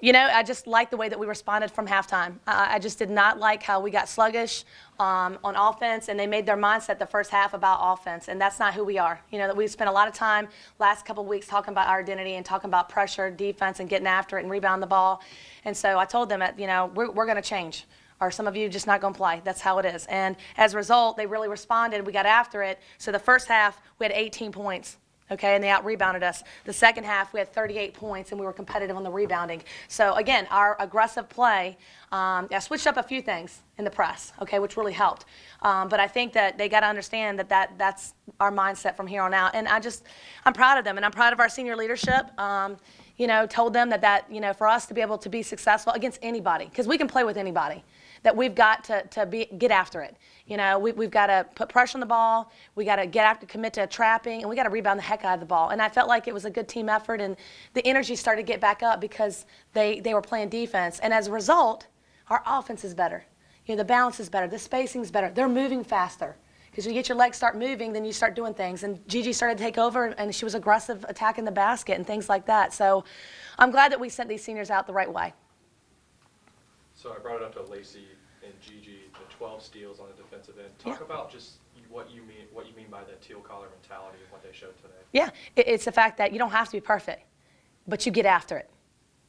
I just like the way that we responded from halftime. I just did not like how we got sluggish on offense, and they made their mindset the first half about offense, and that's not who we are. That we spent a lot of time last couple of weeks talking about our identity and talking about pressure, defense, and getting after it and rebounding the ball. And so I told them that, we're going to change. Or some of you just not going to play. That's how it is. And as a result, they really responded. We got after it. So the first half, we had 18 points. Okay, and they out-rebounded us. The second half, we had 38 points, and we were competitive on the rebounding. So, again, our aggressive play, I switched up a few things in the press, okay, which really helped. But I think that they got to understand that's our mindset from here on out. And I'm proud of them, and I'm proud of our senior leadership. Told them that for us to be able to be successful against anybody, because we can play with anybody, that we've got to get after it. We've got to put pressure on the ball. We got to commit to trapping, and we got to rebound the heck out of the ball. And I felt like it was a good team effort, and the energy started to get back up because they were playing defense. And as a result, our offense is better. The balance is better. The spacing is better. They're moving faster. Because you get your legs start moving, then you start doing things. And Gigi started to take over, and she was aggressive attacking the basket and things like that. So I'm glad that we sent these seniors out the right way. So I brought it up to Lacey and Gigi, the 12 steals on the defensive end. Talk about just what you mean by that teal collar mentality and what they showed today. Yeah, it's the fact that you don't have to be perfect, but you get after it.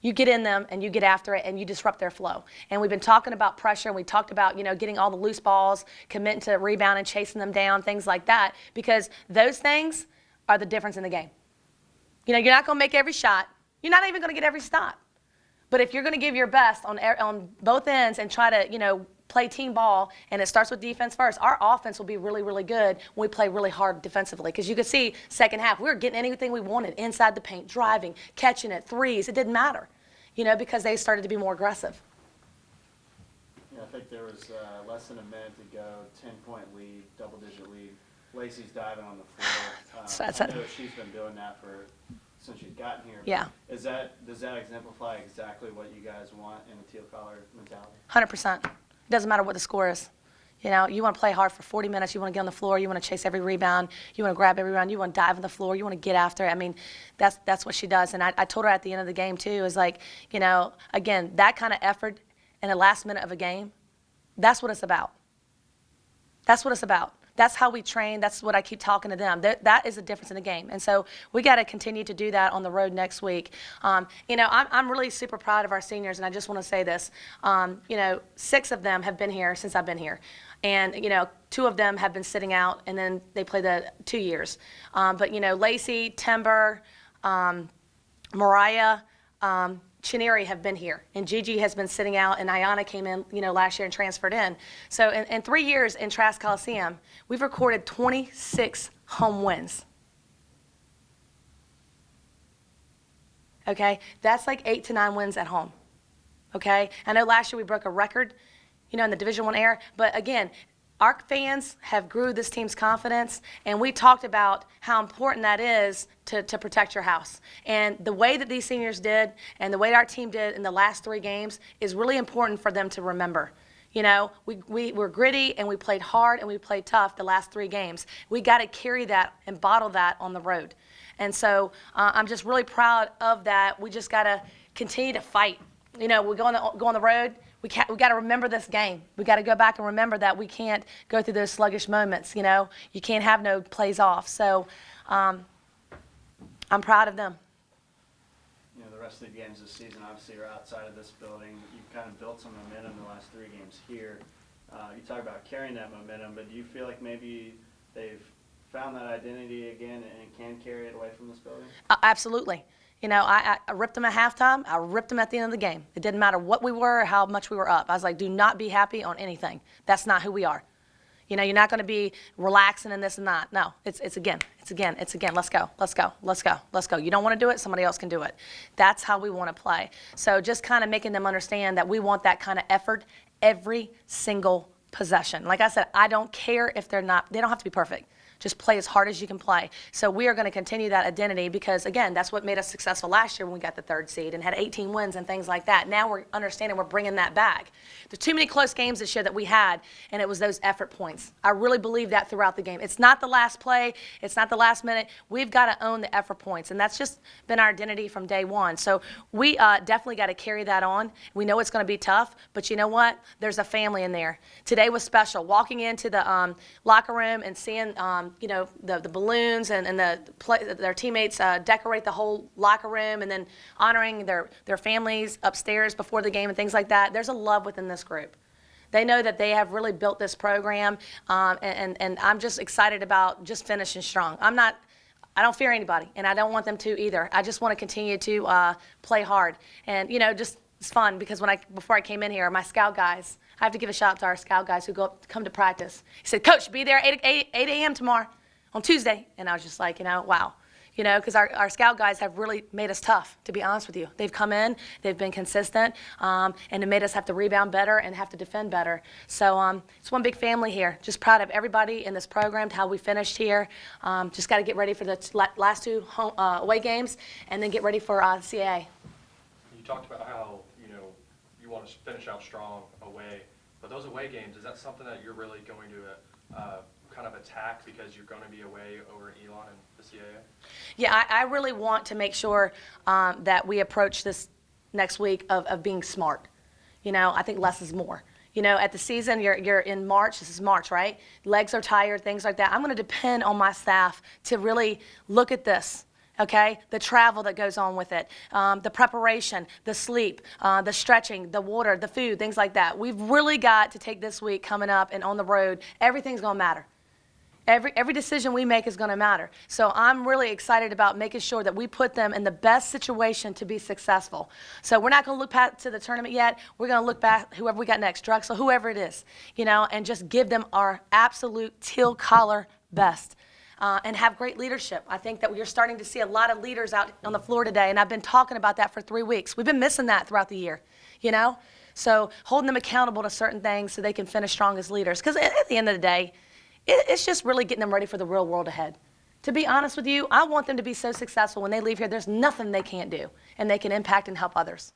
You get in them and you get after it and you disrupt their flow. And we've been talking about pressure, and we talked about, getting all the loose balls, committing to rebound and chasing them down, things like that, because those things are the difference in the game. You're not going to make every shot. You're not even going to get every stop. But if you're going to give your best on both ends and try to, play team ball, and it starts with defense first, our offense will be really, really good when we play really hard defensively. Because you could see second half, we were getting anything we wanted inside the paint, driving, catching it, threes. It didn't matter, because they started to be more aggressive. Yeah, I think there was less than a minute to go, 10-point lead, double-digit lead. Lacey's diving on the floor. I know she's been doing that since she's gotten here. Yeah. Does that exemplify exactly what you guys want in a teal collar mentality? 100%. It doesn't matter what the score is. You want to play hard for 40 minutes. You want to get on the floor. You want to chase every rebound. You want to grab every rebound. You want to dive on the floor. You want to get after it. I mean, that's what she does. And I told her at the end of the game, too, is like, again, that kind of effort in the last minute of a game, that's what it's about. That's what it's about. That's how we train. That's what I keep talking to them. That is the difference in the game. And so we got to continue to do that on the road next week. I'm really super proud of our seniors, and I just want to say this. 6 of them have been here since I've been here. And, 2 of them have been sitting out, and then they played the 2 years. But Lacey, Timber, Mariah, Chineri have been here, and Gigi has been sitting out, and Ayana came in, last year and transferred in. So in 3 years in Trask Coliseum, we've recorded 26 home wins. Okay, that's like 8 to 9 wins at home. Okay, I know last year we broke a record, in the Division I era, but again, our fans have grew this team's confidence, and we talked about how important that is to protect your house. And the way that these seniors did and the way our team did in the last 3 games is really important for them to remember. We were gritty, and we played hard, and we played tough the last 3 games. We got to carry that and bottle that on the road. And so I'm just really proud of that. We just got to continue to fight. We go on the road. We got to remember this game. We got to go back and remember that we can't go through those sluggish moments. You can't have no plays off. So I'm proud of them. The rest of the games this season obviously are outside of this building. You've kind of built some momentum the last 3 games here. You talk about carrying that momentum, but do you feel like maybe they've found that identity again and can carry it away from this building? Absolutely. I ripped them at halftime. I ripped them at the end of the game. It didn't matter what we were or how much we were up. I was like, do not be happy on anything. That's not who we are. You're not going to be relaxing and this and that. No, it's again. Let's go. You don't want to do it, somebody else can do it. That's how we want to play. So just kind of making them understand that we want that kind of effort every single possession. Like I said, I don't care if they don't have to be perfect. Just play as hard as you can play. So we are going to continue that identity because, again, that's what made us successful last year when we got the 3rd seed and had 18 wins and things like that. Now we're understanding we're bringing that back. There's too many close games this year that we had, and it was those effort points. I really believe that throughout the game. It's not the last play. It's not the last minute. We've got to own the effort points, and that's just been our identity from day one. So we definitely got to carry that on. We know it's going to be tough, but you know what? There's a family in there. Today was special. Walking into the locker room and seeing, the balloons and their teammates decorate the whole locker room, and then honoring their families upstairs before the game and things like that. There's a love within this group. They know that they have really built this program, and I'm just excited about just finishing strong. I don't fear anybody, and I don't want them to either. I just want to continue to play hard. And, just it's fun because before I came in here, my scout guys, I have to give a shout out to our scout guys who come to practice. He said, Coach, be there at 8 a.m. tomorrow on Tuesday. And I was just like, wow. Because our scout guys have really made us tough, to be honest with you. They've come in, they've been consistent, and it made us have to rebound better and have to defend better. So it's one big family here. Just proud of everybody in this program, how we finished here. Just got to get ready for the last 2 away games and then get ready for CAA. You talked about how, you want to finish out strong away, but those away games, is that something that you're really going to kind of attack because you're going to be away over in Elon and the CAA? Yeah, I really want to make sure that we approach this next week of being smart. I think less is more. At the season, you're in March. This is March, right? Legs are tired, things like that. I'm going to depend on my staff to really look at this. Okay, the travel that goes on with it, the preparation, the sleep, the stretching, the water, the food, things like that. We've really got to take this week coming up and on the road. Everything's going to matter. Every decision we make is going to matter. So I'm really excited about making sure that we put them in the best situation to be successful. So we're not going to look back to the tournament yet. We're going to look back, whoever we got next, Drexel, whoever it is, and just give them our absolute teal collar best. And have great leadership. I think that we're starting to see a lot of leaders out on the floor today, and I've been talking about that for 3 weeks. We've been missing that throughout the year, So holding them accountable to certain things so they can finish strong as leaders. Because at the end of the day, it's just really getting them ready for the real world ahead. To be honest with you, I want them to be so successful when they leave here, there's nothing they can't do, and they can impact and help others.